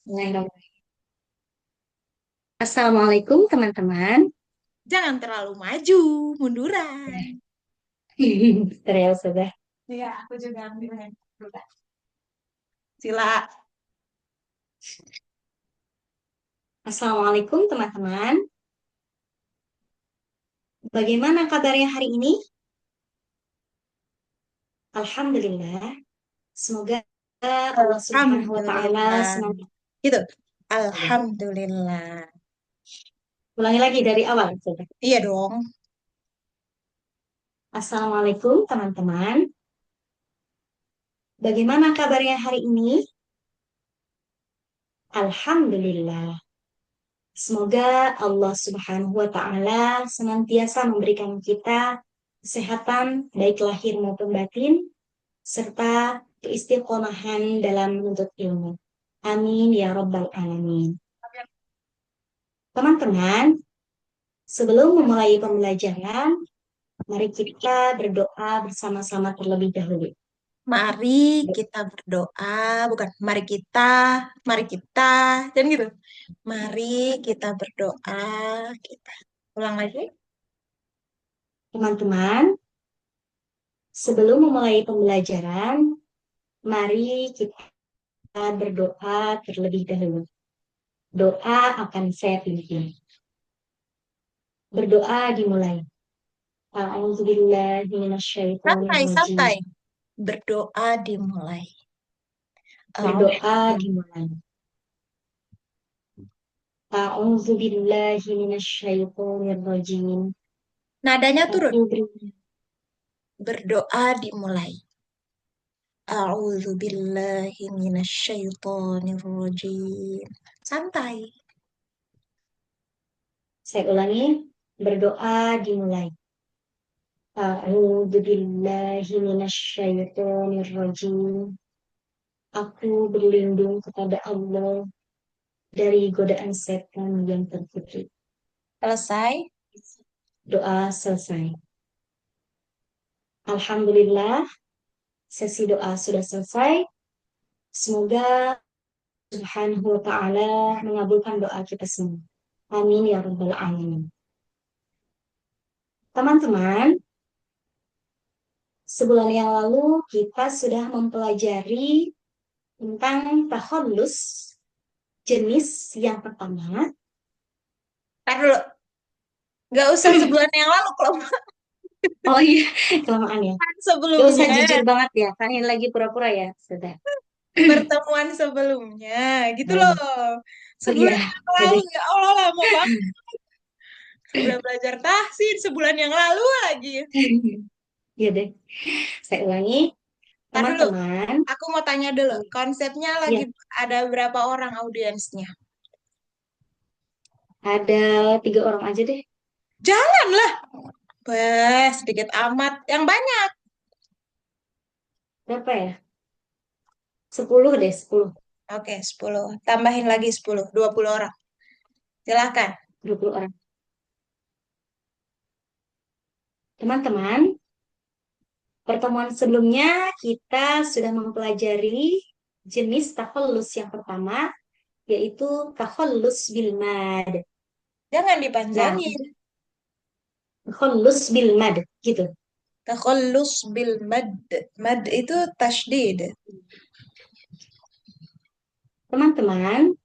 Mulai dong. Assalamualaikum teman-teman. Jangan terlalu maju, munduran. Serius sudah. Iya, aku juga ambil munduran. Sila. Assalamualaikum teman-teman. Bagaimana kabarnya hari ini? Alhamdulillah. Semoga Allah Subhanahu wa Ta'ala Alhamdulillah. senantiasa. Gitu. Alhamdulillah. Ulangi lagi dari awal, sudah. Iya dong. Assalamualaikum teman-teman. Bagaimana kabarnya hari ini? Alhamdulillah. Semoga Allah Subhanahu wa Ta'ala senantiasa memberikan kita kesehatan, baik lahir maupun batin, serta keistiqomahan dalam menuntut ilmu. Amin ya Rabbal Alamin. Teman-teman, sebelum memulai pembelajaran, mari kita berdoa bersama-sama terlebih dahulu. Mari kita berdoa, bukan mari kita, dan gitu. Mari kita berdoa, kita. Ulang lagi. Teman-teman, sebelum memulai pembelajaran, mari kita berdoa terlebih dahulu. Doa akan saya pimpin. Berdoa dimulai. Santai, A'udzubillahiminasyaitonirrajim. santai. Berdoa dimulai. Berdoa A'udzu- dimulai. A'udzubillahiminasyaitonirrajim. Nadanya turun. A'udzubillahi. Berdoa dimulai. A'udzu billahi minasyaitonir rajim. Santai. Saya ulangi. Berdoa dimulai. A'udzubillahiminasyaitonirrajim. Aku berlindung kepada Allah dari godaan setan yang terkutuk. Selesai. Doa selesai. Alhamdulillah, sesi doa sudah selesai. Semoga Subhanahu wa Ta'ala mengabulkan doa kita semua. Amin ya Rabbal Alamin. Teman-teman, sebulan yang lalu kita sudah mempelajari tentang takhallus jenis yang pertama. Ntar dulu. Gak usah sebulan yang lalu kalau Oh iya, kelamaan ya. Gak usah sebelumnya. jujur banget ya, kan ini lagi pura-pura ya, sudah. Pertemuan sebelumnya. Gitu Oh loh. iya, oh iya, Sebulan yang lalu. sudah. Ya Allah lama banget. Udah belajar tahsin sebulan yang lalu lagi. Iya deh, saya ulangi. Ntar dulu. Teman-teman, Aku mau tanya dulu. Konsepnya lagi ya, ada berapa orang audiensnya? ada 3 orang aja deh. Janganlah. Sedikit amat. Yang banyak. Berapa ya? 10 deh, 10. Oke, 10. Tambahin lagi 10. 20 orang. Silahkan. 20 orang. Teman-teman, pertemuan sebelumnya kita sudah mempelajari jenis takhallus yang pertama, yaitu takhallus bil mad. Jangan Nah, dipanjangin. takhallus bil mad gitu. Takhallus bil mad. Mad itu tasydid. Teman-teman,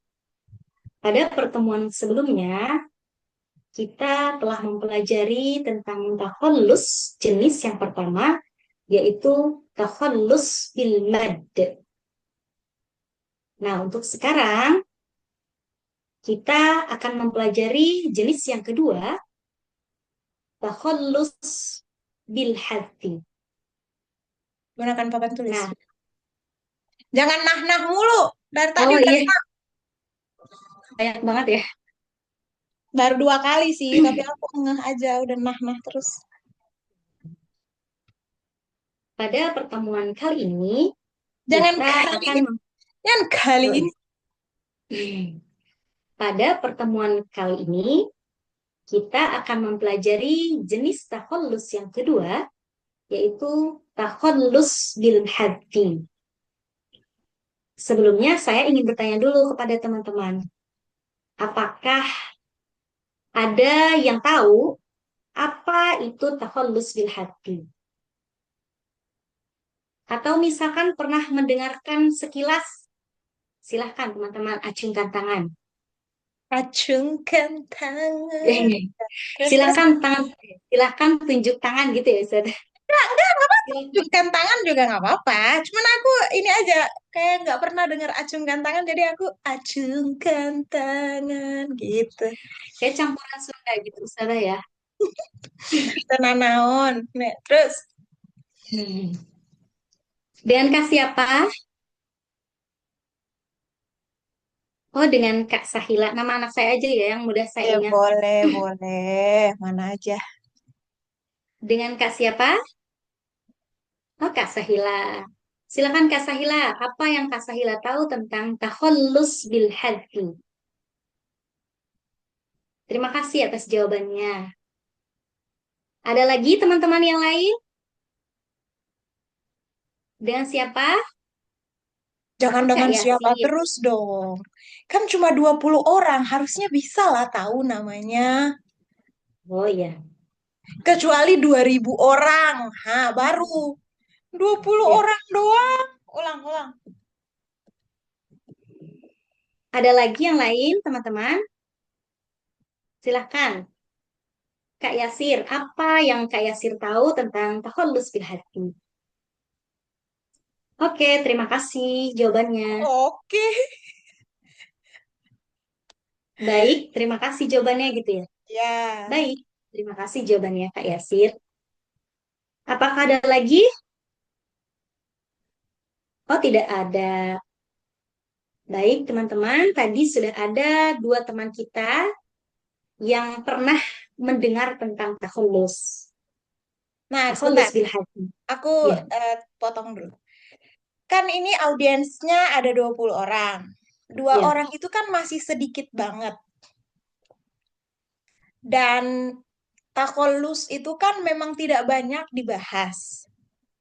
pada pertemuan sebelumnya kita telah mempelajari tentang takhallus jenis yang pertama, yaitu takhallus bil mad. Nah, untuk sekarang kita akan mempelajari jenis yang kedua, takhallus bil hadfi. Gunakan papan tulis. Nah, Jangan nah-nah mulu. Dari tadi oh udah iya, nah. banyak banget ya. Baru 2 kali sih, tapi aku ngeh aja udah nah-nah terus. Pada pertemuan kali ini, Jangan kita kali akan ini. Jangan kali oh, ini. iya. Pada pertemuan kali ini, kita akan mempelajari jenis takhallus yang kedua, yaitu takhallus bil hadfi. Sebelumnya saya ingin bertanya dulu kepada teman-teman, apakah ada yang tahu apa itu takhallus bil hati? Atau misalkan pernah mendengarkan sekilas, silahkan teman-teman acungkan tangan. Acungkan tangan. Silakan tangan, silakan tunjuk tangan gitu ya, Ustaz. Silakan. Acungkan tangan juga nggak apa-apa. Cuman aku ini aja kayak nggak pernah dengar acungkan tangan, jadi aku acungkan tangan gitu. Kayak campuran Sunda gitu, Ustaz ya. Tenan naon. Nih, terus Hmm. Dengan Kak siapa? Oh, dengan Kak Sahila. Nama anak saya aja ya, yang mudah saya ya ingat. boleh, boleh. Mana aja. Dengan Kak siapa? Oh, Kak Sahila. Silakan Kak Sahila. Apa yang Kak Sahila tahu tentang takhallus bil hadfi? Terima kasih atas jawabannya. Ada lagi teman-teman yang lain? Dengan siapa? Jangan Kak dengan siapa Yasin. terus dong. Kan cuma 20 orang, harusnya bisa lah tahu namanya. Oh iya. Kecuali 2000 orang. Baru 20 Ya. orang doang. Ulang, ulang. Ada lagi yang lain, teman-teman? Silahkan. Kak Yasir, apa yang Kak Yasir tahu tentang takhallus bil hadfi? Oke, terima kasih jawabannya. Oke. Baik, terima kasih jawabannya gitu ya. Ya. Baik, terima kasih jawabannya Kak Yasir. Apakah ada lagi? Oh, tidak ada. Baik, teman-teman, tadi sudah ada dua teman kita yang pernah mendengar tentang takhallus. Nah, sebentar. Takhallus bil hadfi. Aku Ya, potong dulu. Kan ini audiensnya ada 20 orang. Dua ya, orang itu kan masih sedikit banget. Dan takolus itu kan memang tidak banyak dibahas.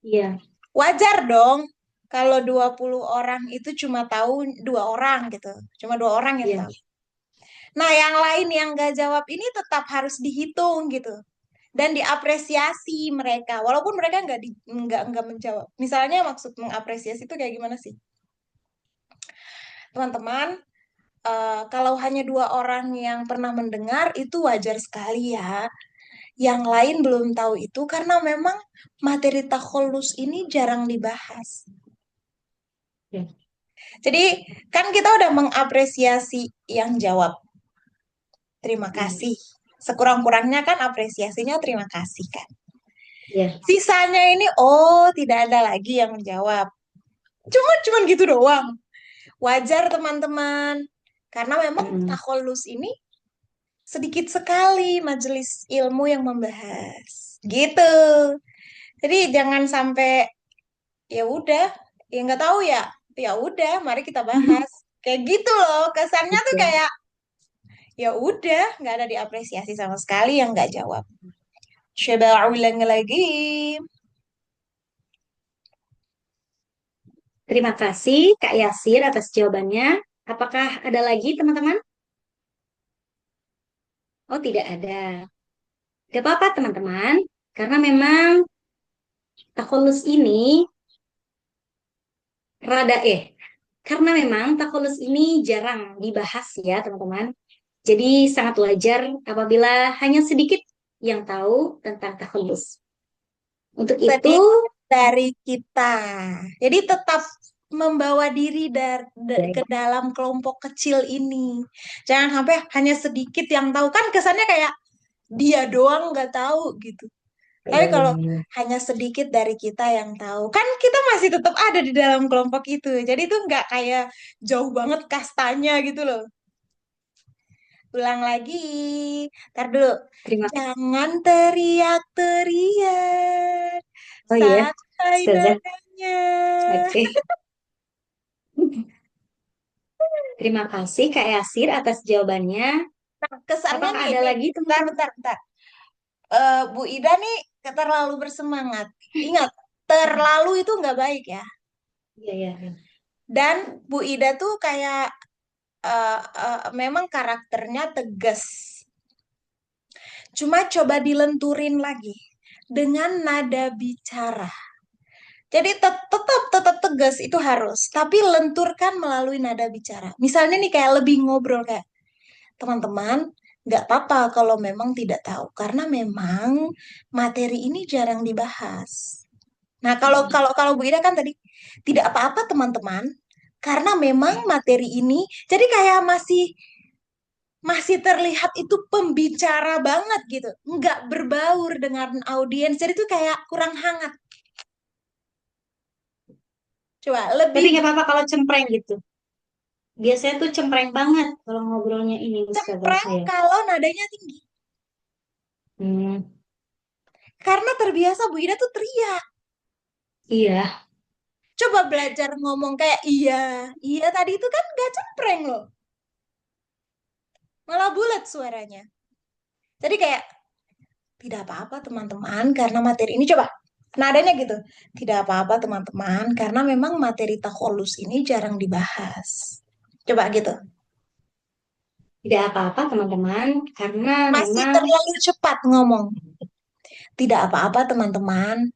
iya, Wajar dong kalau 20 orang itu cuma tahu dua orang gitu. Cuma dua orang yang iya, tahu. Nah, yang lain yang gak jawab ini tetap harus dihitung gitu. Dan diapresiasi mereka, walaupun mereka nggak menjawab. Misalnya maksud mengapresiasi itu kayak gimana sih, teman-teman? Kalau hanya dua orang yang pernah mendengar itu wajar sekali ya. Yang lain belum tahu itu karena memang materi takholus ini jarang dibahas. ya. Jadi kan kita udah mengapresiasi yang jawab. Terima Hmm, kasih. Sekurang-kurangnya kan apresiasinya terima kasih kan. ya. Sisanya ini oh tidak ada lagi yang menjawab. Cuman gitu doang. Wajar teman-teman. Karena memang Mm-mm. takholus ini sedikit sekali majelis ilmu yang membahas. Gitu. Jadi jangan sampai ya udah, ya nggak tahu ya. Ya udah, mari kita bahas. Kayak gitu loh. Kesannya tuh Oke. kayak ya udah, nggak ada diapresiasi sama sekali yang nggak jawab. Coba ulangi lagi. Terima kasih Kak Yasir atas jawabannya. Apakah ada lagi teman-teman? Oh, tidak ada. Tidak apa-apa teman-teman. Karena memang takhallus ini rada karena memang takhallus ini jarang dibahas ya teman-teman. Jadi sangat wajar apabila hanya sedikit yang tahu tentang takhallus. Untuk itu, Sedikit dari kita. Jadi tetap membawa diri ke dalam kelompok kecil ini. Jangan sampai hanya sedikit yang tahu. Kan kesannya kayak dia doang nggak tahu gitu. Tapi kalau hanya sedikit dari kita yang tahu, kan kita masih tetap ada di dalam kelompok itu. Jadi itu nggak kayak jauh banget kastanya gitu loh. Ulang lagi. Ntar dulu. terima kasih. Jangan teriak-teriak. Oh iya, Santai Ustazah. nadanya. Oke. Terima kasih Kak Yasir atas jawabannya. Nah, kesannya Apakah nih, ada nih. lagi Bentar, teman-teman? bentar, bentar. Bu Ida nih terlalu bersemangat. Ingat, terlalu itu nggak baik ya. Iya, iya, iya. Dan Bu Ida tuh kayak memang karakternya tegas. Cuma coba dilenturin lagi dengan nada bicara. Jadi tetap tegas itu harus, tapi lenturkan melalui nada bicara. Misalnya nih kayak lebih ngobrol kayak teman-teman, nggak apa-apa kalau memang tidak tahu karena memang materi ini jarang dibahas. Nah, kalau kalau kalau Bu Ida kan tadi tidak apa-apa teman-teman karena memang materi ini jadi kayak masih masih terlihat itu pembicara banget gitu, nggak berbaur dengan audiens, jadi itu kayak kurang hangat. Coba Tapi lebih nggak apa-apa kalau cempreng gitu. Biasanya tuh cempreng banget kalau ngobrolnya ini Ustazah cempreng saya. kalau nadanya tinggi. Hmm, Karena terbiasa Bu Ida tuh teriak. iya. Coba belajar ngomong kayak iya, iya tadi itu kan gak cempreng loh. Malah bulat suaranya. Jadi kayak tidak apa-apa teman-teman karena materi ini coba nadanya gitu. Tidak apa-apa teman-teman karena memang materi takolus ini jarang dibahas. Coba gitu. Tidak apa-apa teman-teman, karena Masih memang terlalu cepat ngomong. Tidak apa-apa teman-teman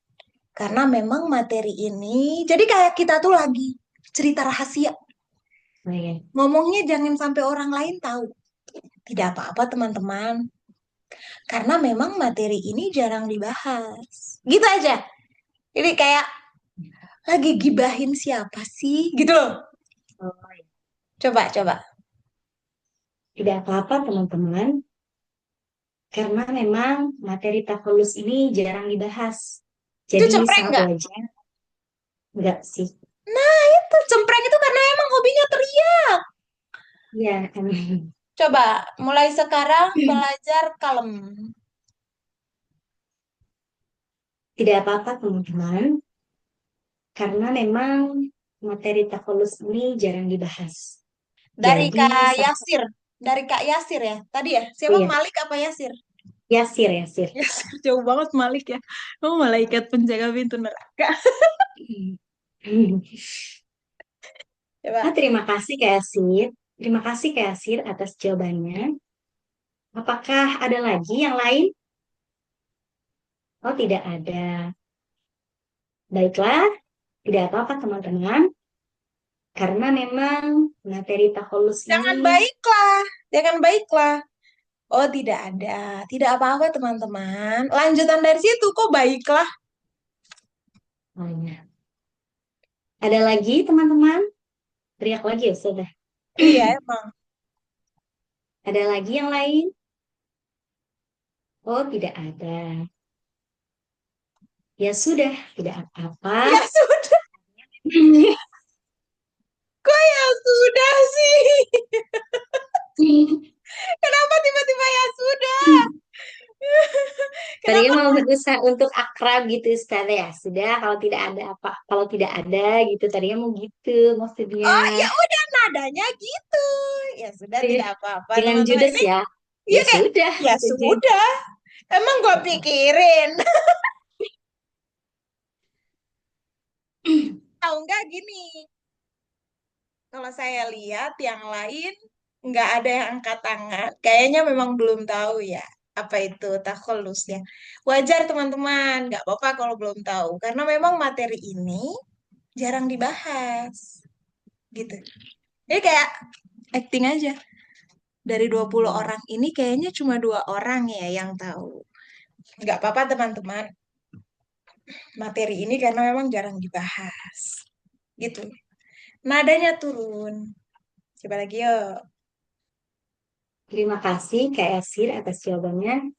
karena memang materi ini jadi kayak kita tuh lagi cerita rahasia. oh iya. Ngomongnya jangan sampai orang lain tahu. Tidak apa-apa teman-teman karena memang materi ini jarang dibahas. Gitu aja. Jadi kayak lagi gibahin siapa sih? Gitu loh. Oh, iya. Coba, coba. Tidak apa-apa teman-teman, karena memang materi takolus ini jarang dibahas. Itu Jadi cempreng sangat nggak? wajar, enggak sih? Nah, itu cempreng itu karena emang hobinya teriak. Ya, kan. Coba, mulai sekarang belajar kalem. Tidak apa-apa teman-teman, karena memang materi takolus ini jarang dibahas. Dari Jadi Kak sangat, Yasir. Dari Kak Yasir ya. Tadi ya, oh siapa ya, Malik apa Yasir? Yasir, Yasir. Yasir, jauh banget Malik ya. Oh, malaikat penjaga pintu neraka. Ah, Coba. terima kasih Kak Yasir. Terima kasih Kak Yasir atas jawabannya. Apakah ada lagi yang lain? Oh, tidak ada. Baiklah, tidak apa-apa teman-teman. Karena memang materi takolus Jangan ini, baiklah. Jangan baiklah. Oh, tidak ada. Tidak apa-apa, teman-teman. Lanjutan dari situ, kok baiklah. oh, ya. Ada lagi teman-teman? Teriak lagi ya sudah. Iya, emang. Ada lagi yang lain? Oh, tidak ada. Ya sudah, tidak Ya apa-apa. sudah. Kok ya sudah sih? Kenapa tiba-tiba ya sudah? Tadi Kenapa? mau berusaha untuk akrab gitu, Ustaz ya. Sudah, kalau tidak ada apa, kalau tidak ada gitu. Tadinya mau gitu maksudnya. Oh, ya udah nadanya gitu. Ya sudah, Eh, tidak apa-apa, Dengan teman-teman. judes Ini, ya. iya Ya kayak, sudah, ya gitu aja. sudah. Emang gue pikirin. Tahu nggak gini? Kalau saya lihat yang lain nggak ada yang angkat tangan. Kayaknya memang belum tahu ya apa itu takhallus ya. Wajar teman-teman, nggak apa-apa kalau belum tahu. Karena memang materi ini jarang dibahas gitu. Jadi kayak acting aja. Dari 20 orang ini kayaknya cuma 2 orang ya yang tahu. Nggak apa-apa teman-teman. Materi ini karena memang jarang dibahas. Gitu. Nadanya turun. Coba lagi yuk. Terima kasih Kak Yasir atas jawabannya.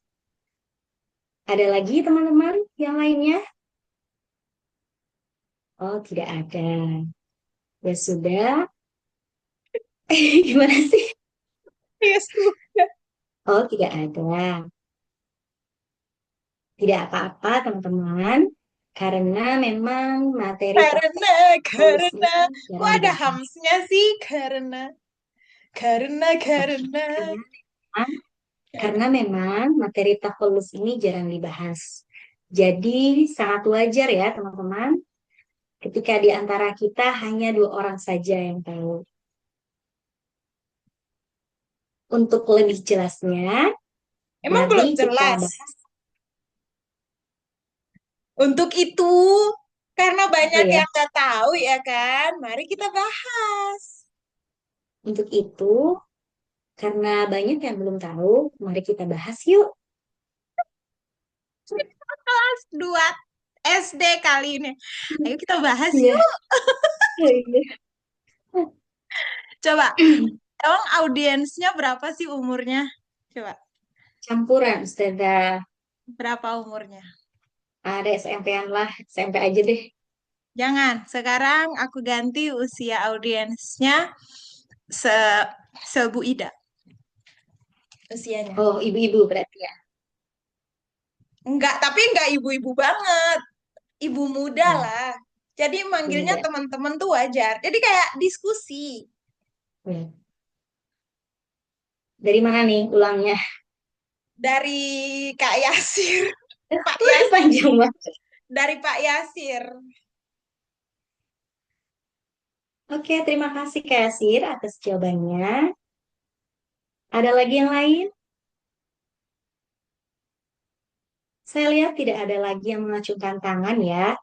Ada lagi teman-teman yang lainnya? Oh, tidak ada. Ya sudah. Gimana sih? Yes. Oh, tidak ada. Tidak apa-apa, teman-teman. Karena memang materi Karena, takalus karena, ini kok jarang ada dibahas. hamsnya sih? Karena. Karena karena memang materi takalus ini jarang dibahas. Jadi sangat wajar ya, teman-teman. ketika di antara kita hanya dua orang saja yang tahu. Untuk lebih jelasnya, Emang mari belum kita jelas. bahas. Untuk itu, karena Oh banyak ya, yang nggak tahu ya kan, mari kita bahas. untuk itu, karena banyak yang belum tahu, mari kita bahas yuk. Kelas 2 SD kali ini. Ayo kita bahas Iya, yuk. iya. Coba, emang audiensnya berapa sih umurnya? Coba, Campuran, Ustazah. berapa umurnya? Ada SMP-an lah, SMP aja deh. Jangan, sekarang aku ganti usia audiensnya se sebu Ida usianya. Oh, ibu-ibu berarti ya. Enggak, tapi enggak ibu-ibu banget. Ibu muda Hmm, lah. Jadi ibu manggilnya muda. teman-teman tuh wajar. Jadi kayak diskusi Hmm. Dari mana nih ulangnya? dari Kak Yasir. Pak Udah Yasir, panjang banget. dari Pak Yasir. Oke, terima kasih Kak Yasir atas jawabannya. Ada lagi yang lain? Saya lihat tidak ada lagi yang mengacungkan tangan ya.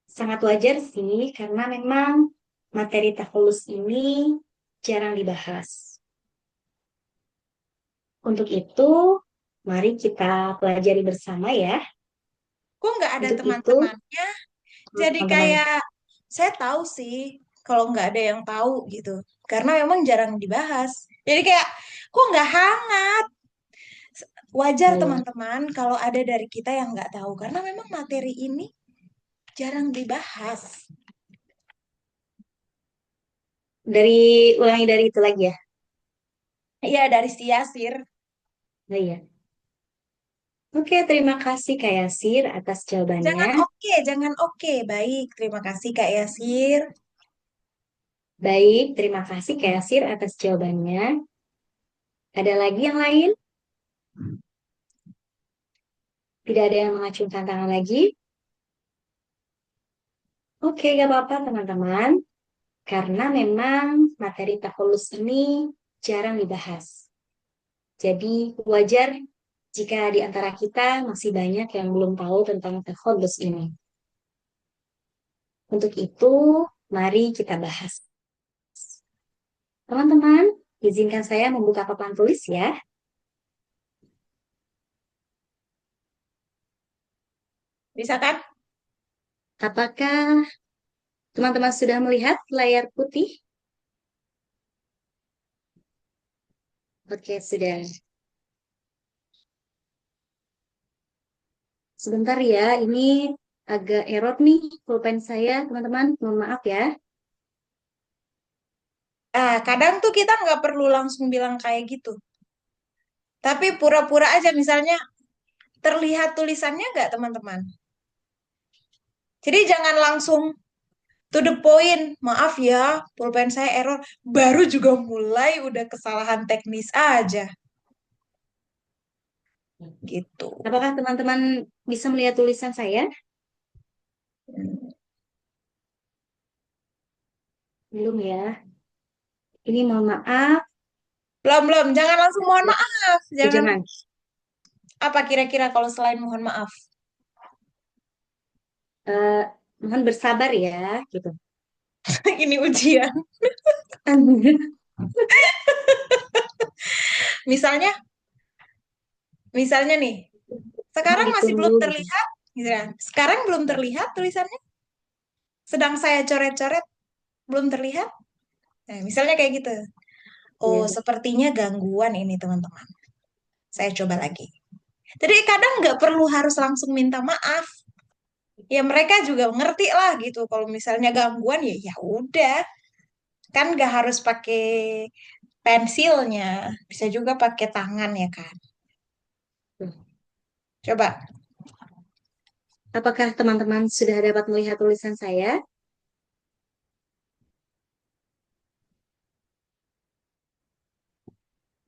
Sangat wajar sih, karena memang materi takulus ini jarang dibahas. Untuk itu, mari kita pelajari bersama ya. Kok nggak ada Untuk itu, teman-temannya? Jadi teman-teman, kayak saya tahu sih kalau nggak ada yang tahu gitu. Karena memang jarang dibahas. Jadi kayak kok nggak hangat? Wajar oh ya, teman-teman kalau ada dari kita yang nggak tahu. Karena memang materi ini jarang dibahas. ulangi dari itu lagi ya. Iya dari si Yasir. Oh iya. Oke, terima kasih Kak Yasir atas jawabannya. Jangan oke. Baik, terima kasih Kak Yasir. Baik, terima kasih Kak Yasir atas jawabannya. Ada lagi yang lain? Tidak ada yang mengacungkan tangan lagi? Oke, gak apa-apa teman-teman. Karena memang materi takulus ini jarang dibahas. Jadi wajar jika di antara kita masih banyak yang belum tahu tentang takulus ini. Untuk itu, mari kita bahas. Teman-teman, izinkan saya membuka papan tulis ya. Bisa kan? Apakah teman-teman sudah melihat layar putih? Oke, sudah. Sebentar ya, ini agak error nih pulpen saya, teman-teman. Mohon maaf ya. Ah, kadang tuh kita nggak perlu langsung bilang kayak gitu. Tapi pura-pura aja misalnya terlihat tulisannya nggak teman-teman? Jadi jangan langsung to the point. Maaf ya, pulpen saya error. Baru juga mulai udah kesalahan teknis aja. Gitu. Apakah teman-teman bisa melihat tulisan saya? Belum ya. Ini mohon maaf. Belum, belum. Jangan langsung mohon Ya, maaf. Jangan jangan. apa kira-kira kalau selain mohon maaf? Eh, mohon bersabar ya, gitu. Ini ujian. Misalnya, misalnya nih, Mohon sekarang masih ditunggu belum gitu. terlihat, gitu kan? Sekarang belum terlihat tulisannya. Sedang saya coret-coret, belum terlihat. Nah, misalnya kayak gitu. Oh, Ya. sepertinya gangguan ini teman-teman. Saya coba lagi. Jadi kadang nggak perlu harus langsung minta maaf. Ya mereka juga ngerti lah gitu. Kalau misalnya gangguan ya ya udah. Kan nggak harus pakai pensilnya. Bisa juga pakai tangan ya kan. Coba. Apakah teman-teman sudah dapat melihat tulisan saya?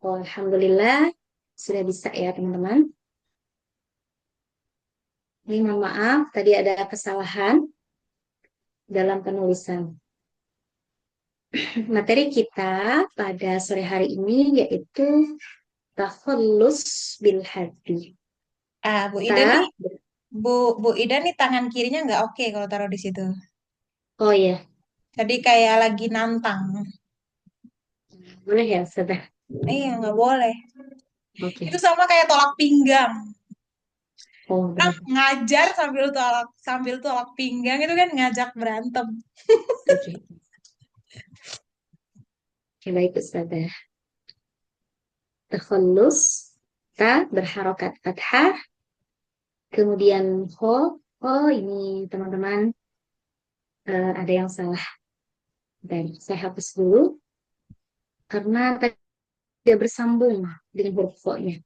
Oh, Alhamdulillah, sudah bisa ya teman-teman. Ini mohon maaf, tadi ada kesalahan. dalam penulisan. Materi kita pada sore hari ini yaitu takhallus bil hadi. Ah, Bu Ida nih, Ta, Bu Bu Ida nih tangan kirinya nggak oke kalau taruh di situ. oh ya, Jadi kayak lagi nantang. boleh ya, sudah. Iya, nggak boleh. Itu Oke. sama kayak tolak pinggang. Oh, Nah, benar. ngajar sambil tolak pinggang itu kan ngajak berantem. Oke. Oke, baik, Ustazah. Takhallus, ta berharokat fathah, kemudian ho. Oh, ini teman-teman, ada yang salah. Dan saya hapus dulu karena tadi tidak bersambung dengan huruf ho-nya.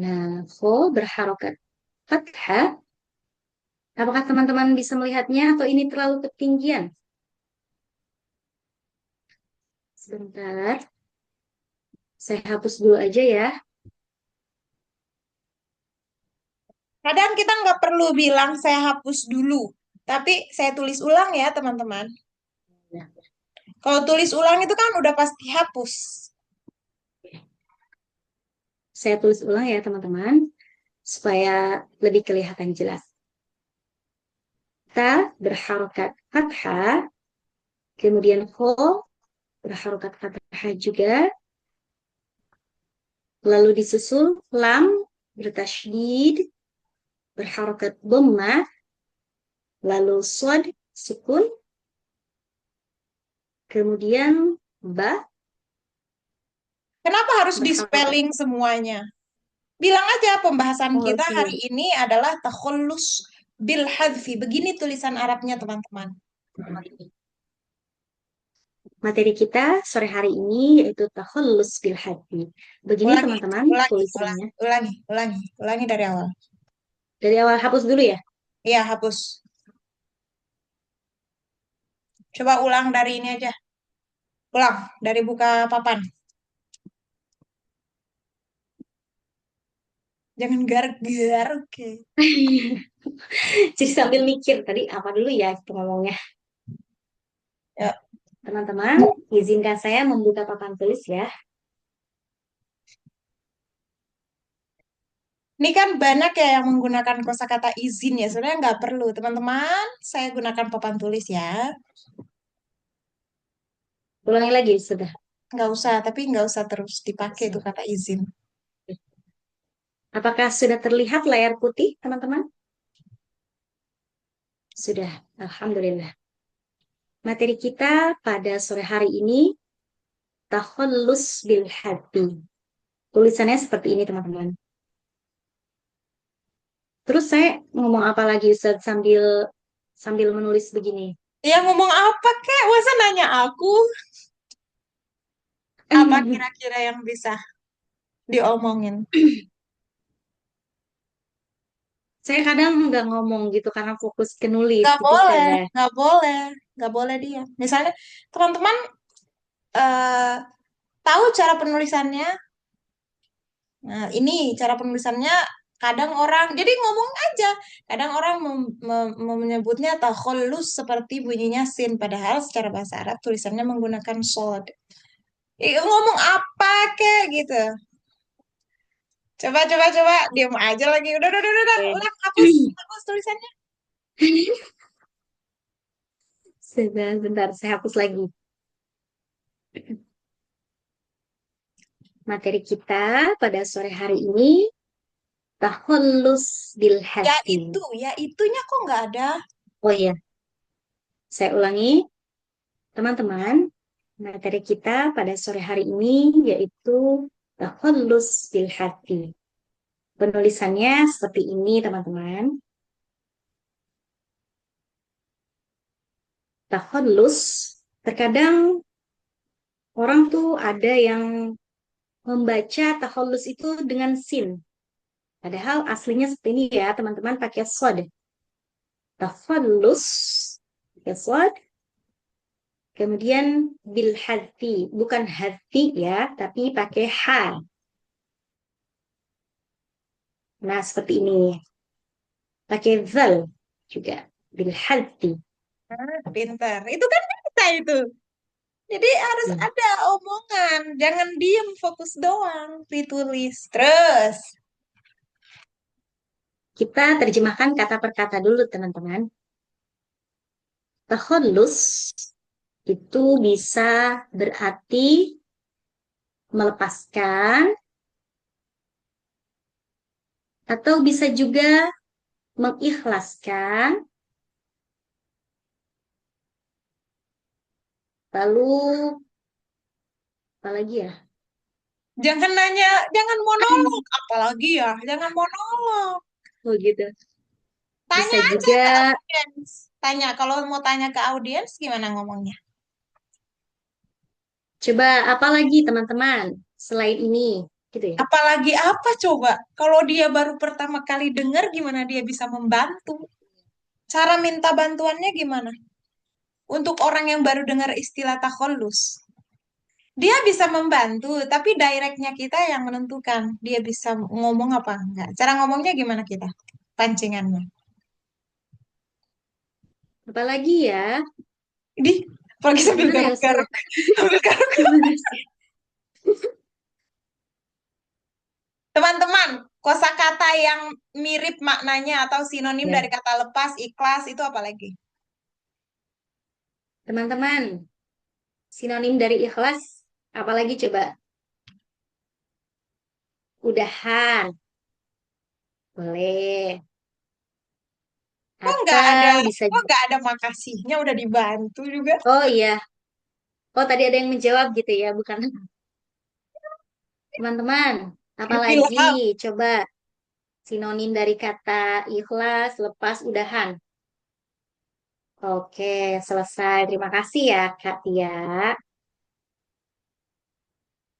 Nah, ho berharokat fathah. Apakah teman-teman bisa melihatnya atau ini terlalu ketinggian? Sebentar, saya hapus dulu aja ya. Kadang kita nggak perlu bilang saya hapus dulu, tapi saya tulis ulang ya teman-teman. Nah, Kalau tulis ulang itu kan udah pasti hapus. saya tulis ulang ya teman-teman, supaya lebih kelihatan jelas. Ta berharokat fathah, kemudian ho berharokat fathah juga, lalu disusul lam bertasydid berharokat dhammah, lalu sod sukun, kemudian ba Kenapa harus di berharokat. spelling semuanya? Bilang aja pembahasan Oh, kita hari oke. ini adalah takhollus bil hadfi. Begini tulisan Arabnya teman-teman. Materi kita sore hari ini yaitu takhallus bil hadi. Begini Ulangi, teman-teman ulangi, ulangi, tulisannya. ulangi, ulangi, ulangi dari awal. Dari awal hapus dulu ya. Iya, hapus. Coba ulang dari ini aja. Ulang dari buka papan. Jangan garuk-garuk. Oke. Jadi sambil mikir tadi apa dulu ya kita ngomongnya. Ya. Teman-teman, izinkan saya membuka papan tulis ya. Ini kan banyak ya yang menggunakan kosakata izin ya. Sebenarnya nggak perlu, teman-teman. Saya gunakan papan tulis ya. Ulangi lagi sudah. Nggak usah, tapi nggak usah terus dipakai tuh kata izin. Apakah sudah terlihat layar putih, teman-teman? Sudah, Alhamdulillah. Materi kita pada sore hari ini takhallus bil hadi. Tulisannya seperti ini, teman-teman. Terus saya ngomong apa lagi Ustaz, sambil sambil menulis begini. Ya ngomong apa kek? Masa nanya aku? Apa kira-kira yang bisa diomongin? Saya kadang nggak ngomong gitu karena fokus ke nulis Nggak gitu boleh, Ustazah. nggak boleh, nggak boleh dia. Misalnya teman-teman eh, tahu cara penulisannya. Nah, ini cara penulisannya kadang orang, jadi ngomong aja. Kadang orang menyebutnya takhallus seperti bunyinya sin, padahal secara bahasa Arab tulisannya menggunakan sod. Ngomong apa kek gitu. Coba, coba, coba, diam aja lagi. Udah, Oke. ulang, hapus, hapus tulisannya. Sebentar, saya hapus lagi. Materi kita pada sore hari ini takhallus bil hadi. Ya itunya kok nggak ada. Oh iya, saya ulangi, teman-teman. Materi kita pada sore hari ini yaitu takhallus bil hadi. Penulisannya seperti ini, teman-teman. Takhallus, terkadang orang tuh ada yang membaca takhallus itu dengan sin. Padahal aslinya seperti ini ya, teman-teman pakai sod. Takhallus, pakai sod. Kemudian bil hadfi, bukan hadfi ya, tapi pakai ha. Nah, seperti ini. Pakai zal juga. بالحذف. Pinter. Itu kan bisa itu. Jadi harus Ya. ada omongan, jangan diem fokus doang, ditulis. Terus, Kita terjemahkan kata per kata dulu, teman-teman. Takhallus itu bisa berarti melepaskan atau bisa juga mengikhlaskan. Lalu apa lagi ya? jangan nanya, jangan monolog, apalagi ya, jangan monolog. Oh gitu. Tanya Bisa aja juga ke audiens. Tanya, kalau mau tanya ke audiens gimana ngomongnya? coba apa lagi teman-teman selain ini gitu ya. Apalagi apa coba? Kalau dia baru pertama kali dengar, gimana dia bisa membantu? Cara minta bantuannya gimana? Untuk orang yang baru dengar istilah takhallus. Dia bisa membantu, tapi directnya kita yang menentukan. Dia bisa ngomong apa enggak. Cara ngomongnya gimana kita? Pancingannya. Apalagi ya? Di, apalagi sambil Gimana ya Ustazah? garuk-garuk. Sambil garuk. Gimana sih? Teman-teman, kosakata yang mirip maknanya atau sinonim Ya, dari kata lepas, ikhlas, itu apa lagi? teman-teman, sinonim dari ikhlas apalagi coba? Udahan, boleh. Kok nggak ada, Atau bisa kok nggak ada makasihnya udah dibantu juga? oh iya. Oh, tadi ada yang menjawab gitu ya, bukan teman-teman. Apalagi Ilham. coba sinonim dari kata ikhlas, lepas, udahan. Oke, selesai. Terima kasih ya, Kak Tia.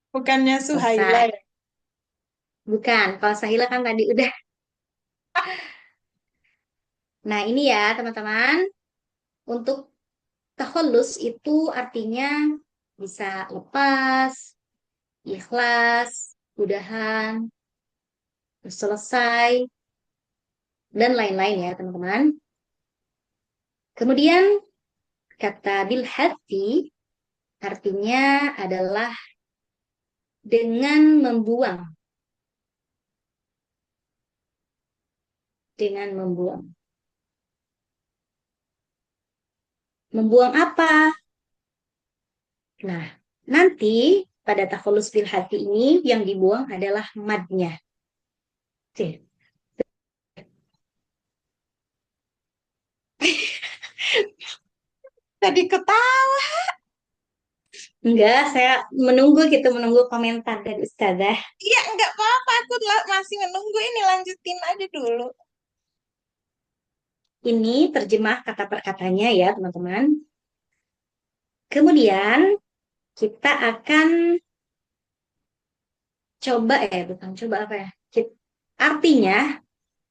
Bukannya Suhaila Selesai. ya? Bukan, kalau Sahila kan tadi udah. Nah, ini ya, teman-teman. Untuk takhallus itu artinya bisa lepas, ikhlas, udahan, selesai, dan lain-lain ya, teman-teman. Kemudian kata bil hati artinya adalah dengan membuang, dengan membuang. Membuang apa? Nah, nanti pada takhallus bil hati ini yang dibuang adalah madnya. Oke. Tadi ketawa. Enggak, saya menunggu gitu, menunggu komentar dari Ustazah. Iya, nggak apa-apa. Aku masih menunggu ini. Lanjutin aja dulu. Ini terjemah kata per katanya ya, teman-teman. Kemudian kita akan coba bukan coba apa ya? Artinya,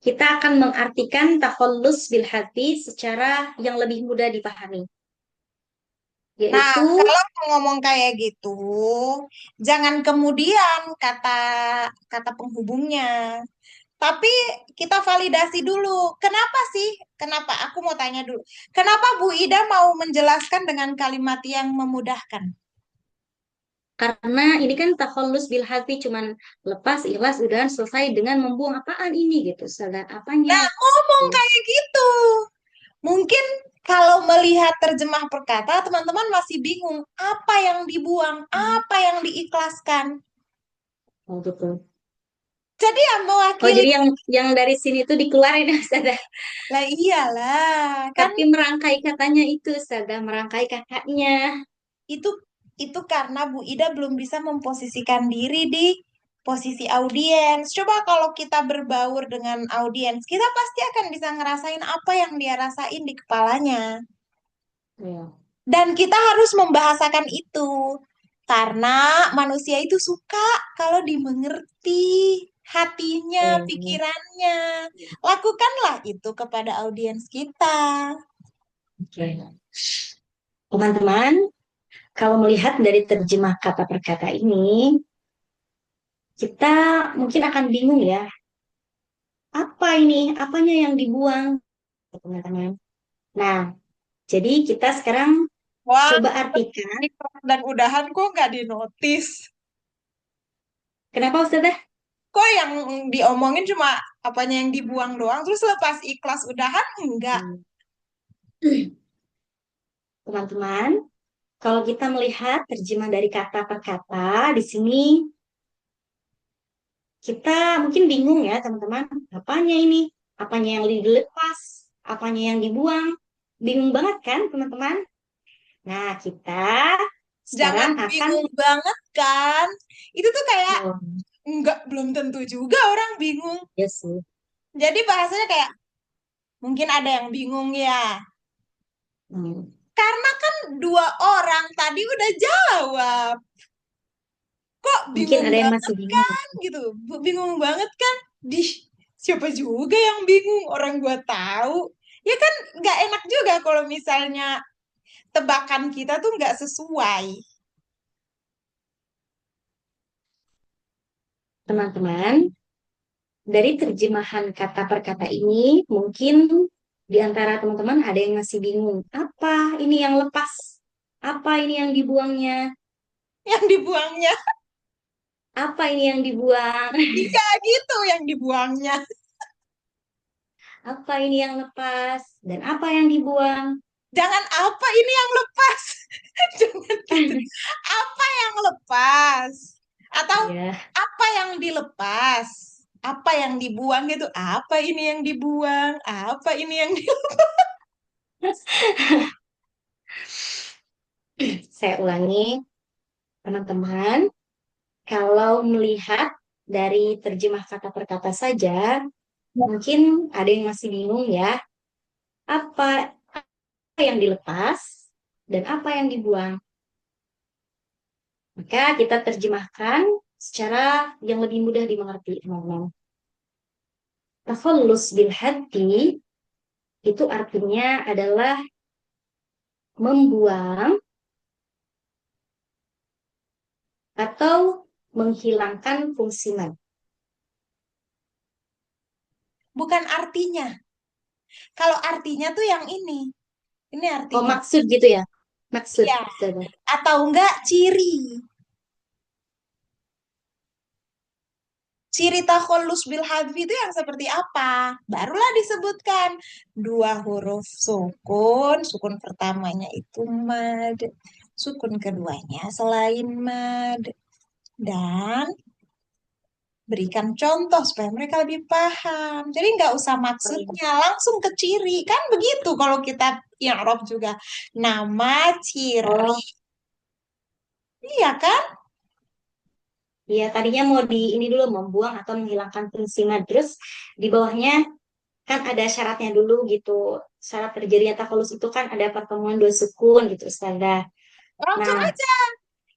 kita akan mengartikan takhallus bil hati secara yang lebih mudah dipahami, Nah, yaitu kalau mau ngomong kayak gitu, jangan kemudian kata kata penghubungnya. Tapi kita validasi dulu. Kenapa sih? Kenapa? Aku mau tanya dulu. Kenapa Bu Ida mau menjelaskan dengan kalimat yang memudahkan? karena ini kan takhallus bil hati cuman lepas, ikhlas, udah selesai dengan membuang apaan ini gitu, salah apanya. Nah, ngomong Tuh. kayak gitu. Mungkin kalau melihat terjemah perkata, teman-teman masih bingung. Apa yang dibuang? Apa yang diikhlaskan? Oh gitu. Jadi yang Oh mewakili, jadi yang dari sini tuh dikeluarin Ustazah. lah iyalah. Kan Tapi merangkai katanya itu Ustazah, merangkai kakaknya. itu itu karena Bu Ida belum bisa memposisikan diri di posisi audiens. Coba kalau kita berbaur dengan audiens, kita pasti akan bisa ngerasain apa yang dia rasain di kepalanya. Ya. Dan kita harus membahasakan itu. Karena manusia itu suka kalau dimengerti hatinya, Hmm. pikirannya. Lakukanlah itu kepada audiens kita. Oke. Teman-teman, kalau melihat dari terjemah kata per kata ini, kita mungkin akan bingung ya, apa ini? Apanya yang dibuang? Teman-teman. Nah, jadi kita sekarang Wah, coba artikan. ikhlas dan udahan kok nggak dinotis. Kenapa Ustazah? Kok yang diomongin cuma apanya yang dibuang doang, terus lepas ikhlas udahan enggak. Hmm. Teman-teman, kalau kita melihat terjemah dari kata per kata, di sini kita mungkin bingung ya teman-teman, apanya ini? Apanya yang dilepas? Apanya yang dibuang? Bingung banget kan teman-teman? Nah, kita Jangan sekarang akan bingung banget kan. Itu tuh kayak oh, enggak, belum tentu juga orang bingung. ya sih. Jadi bahasanya kayak mungkin ada yang bingung ya. Hmm. Karena kan dua orang tadi udah jawab. Kok Mungkin bingung ada yang banget masih bingung. kan gitu. Bingung banget kan. Di siapa juga yang bingung, orang gua tahu. Ya kan nggak enak juga kalau misalnya tebakan kita tuh nggak sesuai. Teman-teman, dari terjemahan kata per kata ini, mungkin di antara teman-teman ada yang masih bingung. Apa ini yang lepas? Apa ini yang dibuangnya? Yang dibuangnya. Apa ini yang dibuang? Iya gitu yang dibuangnya. Apa ini yang lepas? Dan apa yang dibuang? Jangan apa ini yang lepas. Jangan gitu. Apa yang lepas? Atau Ya, apa yang dilepas? Apa yang dibuang gitu? Apa ini yang dibuang? Apa ini yang di... saya ulangi, teman-teman. Kalau melihat dari terjemah kata per kata saja, mungkin ada yang masih bingung ya. Apa yang dilepas dan apa yang dibuang? Maka kita terjemahkan secara yang lebih mudah dimengerti, teman-teman. Takhallus bil haddi itu artinya adalah membuang atau menghilangkan fungsi mad. Bukan artinya. Kalau artinya tuh yang ini. Ini Oh, artinya. maksud gitu ya? Maksud, Ya. Ustazah. Atau enggak ciri. Ciri takhallus bil hadfi itu yang seperti apa? Barulah disebutkan dua huruf sukun, sukun pertamanya itu mad, sukun keduanya selain mad, dan berikan contoh supaya mereka lebih paham. Jadi nggak usah maksudnya, langsung ke ciri. Kan begitu kalau kita i'rab juga. Nama, ciri, Oh, iya kan? iya tadinya mau di ini dulu membuang atau menghilangkan fungsi mad. Terus di bawahnya kan ada syaratnya dulu gitu. Syarat terjadinya takhallus itu kan ada pertemuan dua sukun gitu, Ustazah. Langsung Nah, aja.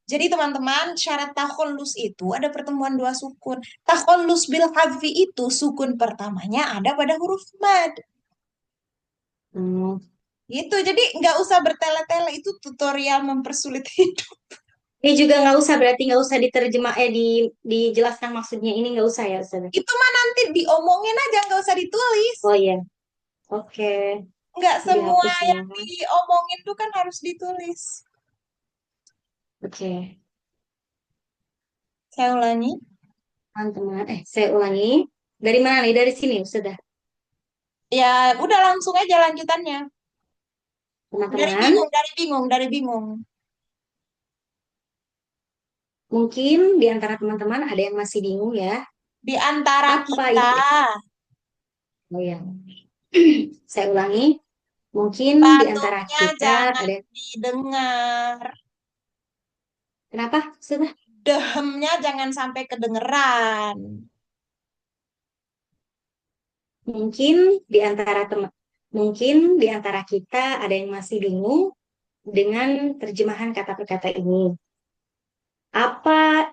Jadi teman-teman, syarat takhallus itu ada pertemuan dua sukun. Takhallus bil hadfi itu sukun pertamanya ada pada huruf mad. hmm, Gitu. Jadi nggak usah bertele-tele, itu tutorial mempersulit hidup. ini juga nggak usah berarti nggak usah diterjemah dijelaskan maksudnya ini nggak usah ya Ustazah. Itu mah nanti diomongin aja, nggak usah ditulis. Oh iya, oke, Nggak semua dihapus ya. yang diomongin tuh kan harus ditulis. Oke, Saya ulangi. teman-teman. Saya ulangi. Dari mana nih? Dari sini sudah, Ya udah langsung aja lanjutannya. Dari teman-teman. bingung, dari bingung, dari bingung. Mungkin di antara teman-teman ada yang masih bingung ya. Di antara Apa kita, itu? Oh ya, saya ulangi. Mungkin di antara patungnya kita jangan ada. didengar. Kenapa? Sudah. Dehemnya jangan sampai kedengeran. Mungkin di antara teman, mungkin di antara kita ada yang masih bingung dengan terjemahan kata per kata ini. Apa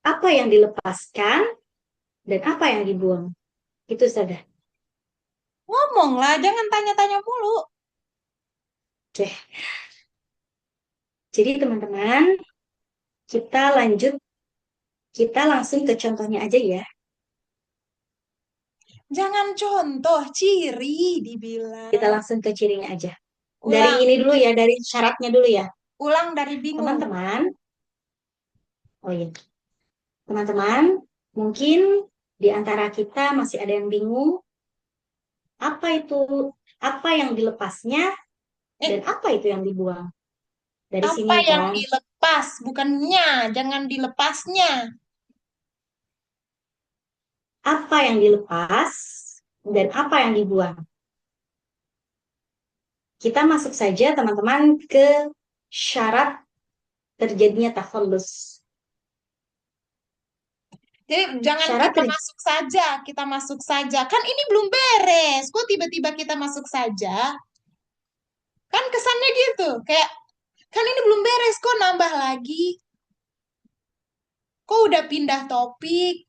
apa yang dilepaskan dan apa yang dibuang? Itu saja. Ngomonglah, jangan tanya-tanya mulu. Oke. Jadi teman-teman, kita lanjut, kita langsung ke contohnya aja ya. Jangan contoh, ciri Kita dibilang. langsung ke cirinya aja. Dari Ulang, ini dulu ya, dari syaratnya dulu ya. ulang dari bingung. Teman-teman, oh iya, teman-teman, mungkin di antara kita masih ada yang bingung, apa itu, apa yang dilepasnya, Eh, dan apa itu yang dibuang. Dari apa sini yang kan, dilepas? Bukannya, jangan dilepasnya. apa yang dilepas, dan apa yang dibuang. Kita masuk saja, teman-teman, ke syarat terjadinya takhallus. Jadi jangan Syarat kita masuk saja, kita masuk saja. Kan ini belum beres. Kok tiba-tiba kita masuk saja? Kan kesannya gitu. Kayak, kan ini belum beres, kok nambah lagi? Kok udah pindah topik?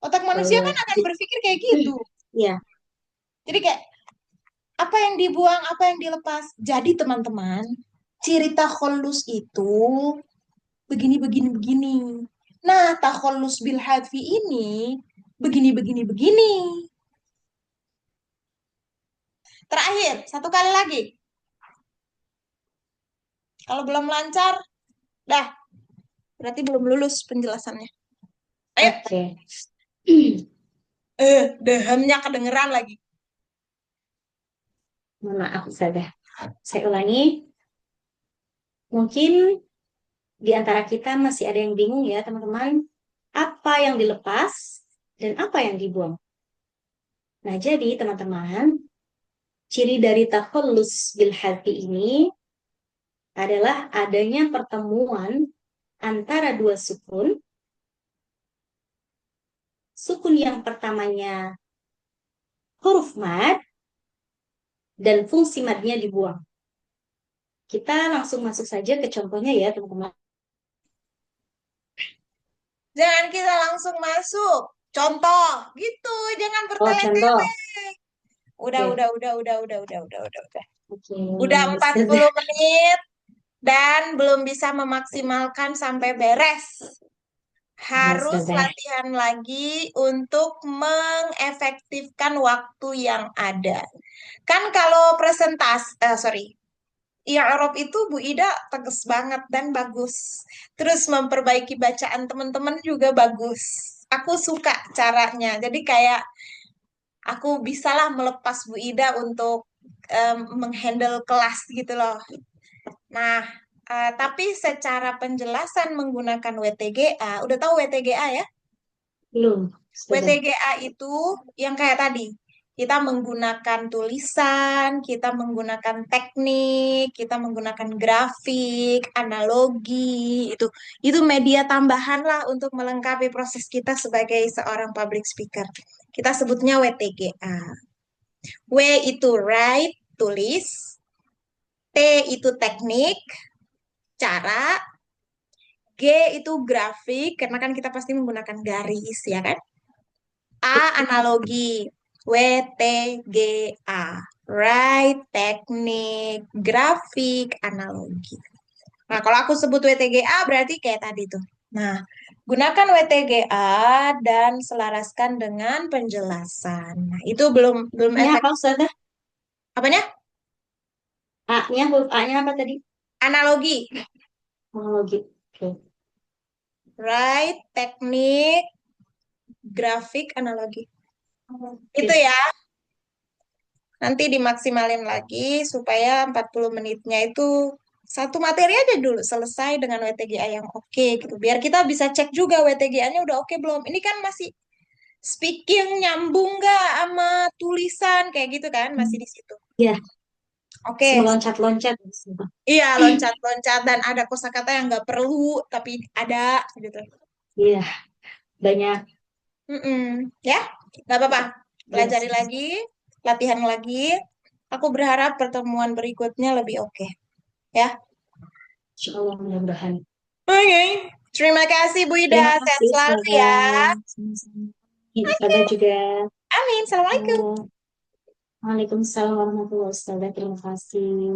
Otak manusia kan akan berpikir kayak gitu. ya, Jadi kayak, apa yang dibuang, apa yang dilepas. Jadi teman-teman, ciri takhollus itu begini, begini, begini. Nah, takhollus bil hadfi ini begini, begini, begini. Terakhir, satu kali lagi. Kalau belum lancar, dah, berarti belum lulus penjelasannya. Ayo, oke. dehamnya kedengeran lagi. Mohon maaf, Ustazah. Saya ulangi, mungkin di antara kita masih ada yang bingung ya, teman-teman, apa yang dilepas dan apa yang dibuang. Nah, jadi teman-teman, ciri dari takhallus bil hadfi ini adalah adanya pertemuan antara dua sukun. Sukun yang pertamanya huruf mad dan fungsi madnya dibuang. Kita langsung masuk saja ke contohnya ya, teman-teman. Jangan kita langsung masuk. Contoh, gitu. Jangan Oh, bertele-tele. contoh. Udah, Oke, udah. oke. Udah Ustazah. 40 menit dan belum bisa memaksimalkan sampai beres. Ya, Harus Ustazah. latihan lagi untuk mengefektifkan waktu yang ada. Kan kalau sorry, iya, Arab itu Bu Ida tegas banget dan bagus. Terus memperbaiki bacaan teman-teman juga bagus. Aku suka caranya. Jadi kayak aku bisalah melepas Bu Ida untuk menghandle kelas gitu loh. Nah, tapi secara penjelasan menggunakan WTGA, udah tahu WTGA ya? Belum, Ustazah. WTGA itu yang kayak tadi, kita menggunakan tulisan, kita menggunakan teknik, kita menggunakan grafik, analogi, itu media tambahan lah untuk melengkapi proses kita sebagai seorang public speaker. Kita sebutnya WTGA. W itu write, tulis, T itu teknik, cara, G itu grafik, karena kan kita pasti menggunakan garis, ya kan? A analogi, W T G A, write, teknik, grafik, analogi. Nah, kalau aku sebut WTGA berarti kayak tadi tuh. Nah, gunakan WTGA dan selaraskan dengan penjelasan. Nah, itu belum belum A-nya efek. apa, Ustazah? Apanya? A-nya, huruf A-nya apa tadi? Analogi, Teknologi. Oke. write, teknik, grafik, analogi. Itu Oke. ya. Nanti dimaksimalin lagi supaya 40 menitnya itu satu materi aja dulu selesai dengan WTGA yang oke gitu. Biar kita bisa cek juga WTGA-nya udah oke belum. Ini kan masih speaking nyambung nggak sama tulisan kayak gitu kan masih di situ. Ya, Oke, meloncat-loncat. iya loncat-loncat dan ada kosakata yang nggak perlu tapi ada gitu. Iya, banyak. Mm-mm. Ya, nggak apa-apa. Yes. Pelajari lagi, latihan lagi. Aku berharap pertemuan berikutnya lebih oke. Ya. Insya Allah mudah-mudahan. Oke. Terima kasih Bu Ida. Terima Sehat kasih, selalu ya. Ustazah. Sama-sama. Ustazah juga. Amin. Assalamualaikum. Waalaikumsalam warahmatullahi wabarakatuh. Terima kasih.